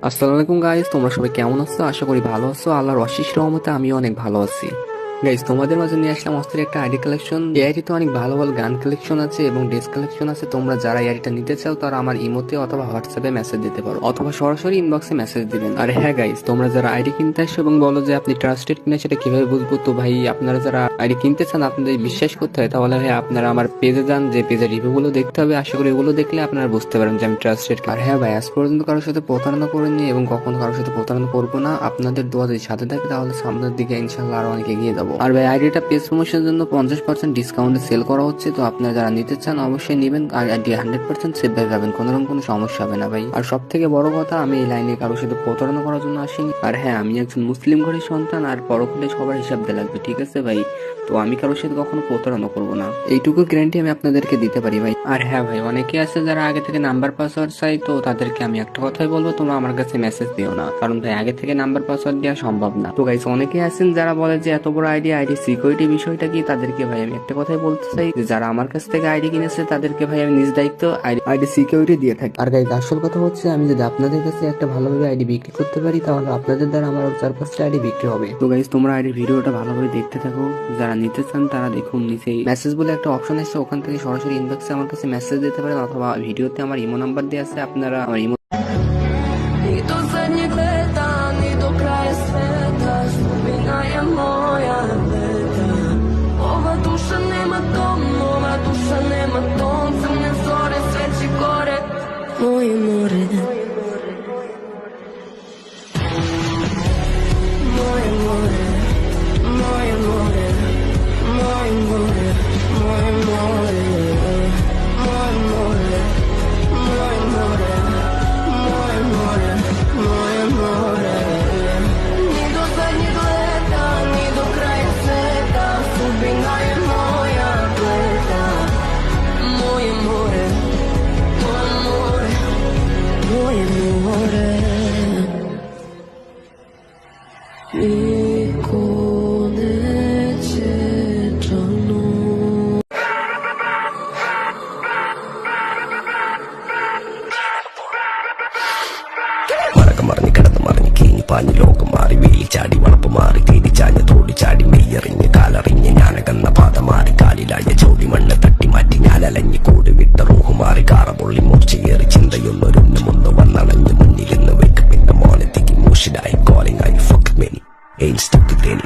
আসসালামু আলাইকুম গাইস, তোমরা সবাই কেমন আছো? আশা করি ভালো আছো। আল্লাহর অশেষ রহমতে আমিও অনেক ভালো আছি। গাইস, তোমাদের মাঝে নিয়ে আসলাম অস্থির একটা আইডি কালেকশন। এই আইডিতে অনেক ভালো ভালো গান কালেকশন আছে এবং ড্রেস কালেকশন আছে। তোমরা যারা এই আইডিটা নিতে চাও তারা আমার ইমোতে অথবা হোয়াটসঅ্যাপে মেসেজ দিতে পারো অথবা সরাসরি ইনবক্সে মেসেজ দিবেন। আর হ্যাঁ গাইস, তোমরা যারা আইডি কিনতে আসো এবং বলো যে আপনি ট্রাস্টেড কিনা সেটা কিভাবে বুঝবো? তো ভাই, আপনারা যারা আইডি কিনতে চান আপনাদের বিশ্বাস করতে হয়, তাহলে ভাই আপনারা আমার পেজে যান, যে পেজের রিভিউ গুলো দেখতে হবে। আশা করি এগুলো দেখলে আপনারা বুঝতে পারেন যে আমি ট্রাস্টেড। আর হ্যাঁ ভাই, আজ পর্যন্ত কারোর সাথে প্রতারণা করিনি এবং কখনো কারোর সাথে প্রতারণা করবো না। আপনাদের দোয়া যদি সাথে থাকে তাহলে সামনের দিকে ইনশাল্লাহ আরো অনেক এগিয়ে যাবো। আর ভাই, আইডিটা পেজ প্রমোশনের জন্য 50% ডিসকাউন্টে সেল করা হচ্ছে। তো আপনারা যারা নিতে চান অবশ্যই নেবেন। আর আইডি 100% সেফ ভাবে পাবেন, কোনোরকম কোনো সমস্যা হবে না ভাই। আর সব থেকে বড় কথা, আমি এই লাইনে কারোর সাথে প্রতারণা করার জন্য আসিনি। আর হ্যাঁ, আমি একজন মুসলিম ঘরের সন্তান, আর পরকালে সবার হিসাব দিয়ে লাগবে, ঠিক আছে ভাই? তো আমি কারোর সাথে কখনো প্রতারণা করবো না, এইটুকু গ্যারান্টি আমি আপনাদেরকে দিতে পারি ভাই। আর হ্যাঁ ভাই, অনেকে আছে যারা আগে থেকে নাম্বার পাসওয়ার্ড চাই, তো তাদেরকে আমি একটা কথাই বলবো, তোমরা আমার কাছে মেসেজ দিও না, কারণ ভাই আগে থেকে নাম্বার পাসওয়ার্ড দেওয়া সম্ভব না। তো গাইস, অনেকে আছেন যারা বলে যে এত বড় আইডি সিকিউরিটি বিষয়টা কি, তাদেরকে ভাই আমি একটা কথাই বলতে চাই যে যারা আমার কাছ থেকে আইডি কিনেছে তাদেরকে ভাই আমি নিজ দায়িত্ব আইডি সিকিউরিটি দিয়ে থাকি। আর গাইস, আসল কথা হচ্ছে আমি যদি আপনাদের কাছে একটা ভালোভাবে আইডি বিক্রি করতে পারি তাহলে আপনাদের দ্বারা আমার 4-5টা আইডি বিক্রি হবে। তো গাইস, তোমরা আইডির ভিডিওটা ভালোভাবে দেখতে থাকো। যারা নিতে চান তারা দেখুন, নিচেই মেসেজ বলে একটা অপশন আছে, ওখান থেকে সরাসরি ইনবক্সে আমার কাছে মেসেজ দিতে পারেন অথবা ভিডিওতে আমার ইমো নাম্বার দেওয়া আছে, আপনারা আমার imo Moje more, moje more, moje more, moje more, moje more, moje more, moje more, moje more, moje more. Ni do zadnjeg leta, ni do kraja sveta, sudbina je moja pleta. Moje more, moje more, moje more. Niko neće džanu. മറഞ്ഞ് കിടന്ന് മറിഞ്ഞ് കീഞ്ഞ് പാഞ്ഞ് ലോകം മാറി വേലി ചാടി വളപ്പ് മാറി തേടി ചാഞ്ഞ് തോടി ചാടി മെയ്യറിഞ്ഞ് കാലറിഞ്ഞ് ഞാനകന്ന പാത മാറി കാലിലായ ചോടി മണ്ണ് തട്ടി മാറ്റി ഞാനലഞ്ഞ് കൂടി വിട്ട റൂഹ് മാറി കാറ പൊള്ളി മൂർച്ചയേറി ചിന്തയൊന്നൊരുന്ന് വന്നണഞ്ഞ് മുന്നിലിന്ന് വെക്ക് പിന്നെ മോനത്തേക്ക് മൂഷിലായി കോളിംഗ് ആയി fuck many ain't stuck to any